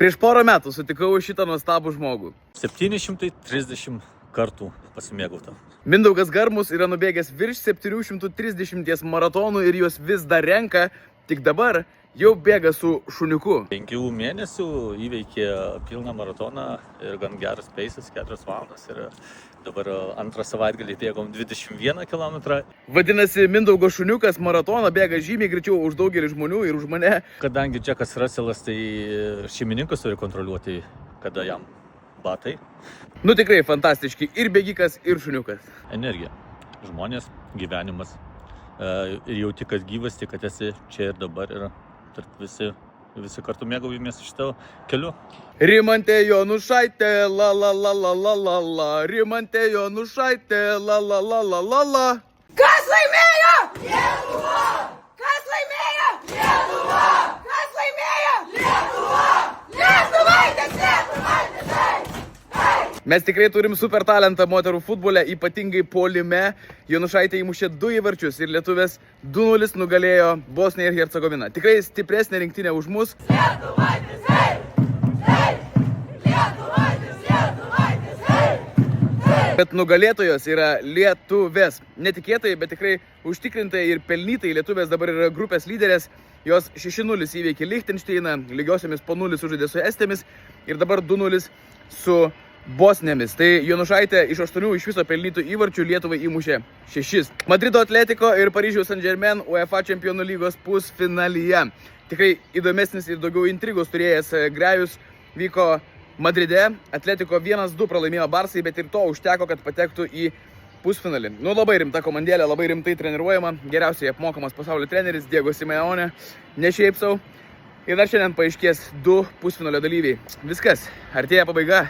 Prieš porą metų sutikau šitą nuostabų žmogų. 730 kartų pasimėgauta. Mindaugas Garmus yra nubėgęs virš 730 maratonų ir juos vis dar renka, tik dabar jau bėga su šuniuku. 5 mėnesių įveikė pilną maratoną ir gan geras peisas, 4 valandas. Ir dabar antrą savaitgalį bėgom 21 km. Vadinasi, Mindaugo šuniukas maratoną bėga žymiai greičiau už daugelį žmonių ir už mane. Kadangi Džekas Russellas, tai šeimininkas turi kontroliuoti, kada jam batai. Nu tikrai fantastiški ir bėgikas, ir šuniukas. Energija, žmonės, gyvenimas. Ir jauti, kad gyvas, tik kad esi čia ir dabar ir tarp visi kartu mėgaujamės šitą keliu. Rimantė Jonušaitė, la la la la la la la. Rimantė Jonušaitė, la la la la la la. Kas laimėjo? Lietuva! Kas laimėjo? Lietuva! Kas laimėjo? Lietuva! Lietuvaitės, lietuvaitės, hei! Mes tikrai turim super talentą moterų futbole, ypatingai puolime. Jonušaitė įmušė 2 įvarčius ir lietuvės 2-0 nugalėjo Bosniją ir Hercegoviną. Tikrai stipresnė rinktinė už mus. Lietuvaitės, hei! Hei! Lietuvaitės, lietuvaitės, hei! Bet nugalėtojos yra lietuvės. Netikėtai, bet tikrai užtikrintai ir pelnytai lietuvės dabar yra grupės lyderės. Jos 6-0 įveikė Lichtensteiną, lygiosiomis po 0 sužaidė su Estėmis ir dabar 2-0 su Bosnėmis. Tai Jonušaitė iš 8 iš viso pelnytų įvarčių Lietuvai įmušė 6. Madrido Atletico ir Paryžiaus Saint-Germain UEFA Čempionų lygos pusfinalyje. Tikrai įdomesnis ir daugiau intrigos turėjęs grejus vyko Madride. Atletico 1-2 pralaimėjo Barsai, bet ir to užteko, kad patektų į pusfinalį. Nu, labai rimta komandėlė, labai rimtai treniruojama. Geriausiai apmokamas pasaulio treneris Diego Simeone. Ne šiaip sau. Ir dar šiandien paaiškės 2 pusfinalio dalyviai. Viskas, artėja pabaiga.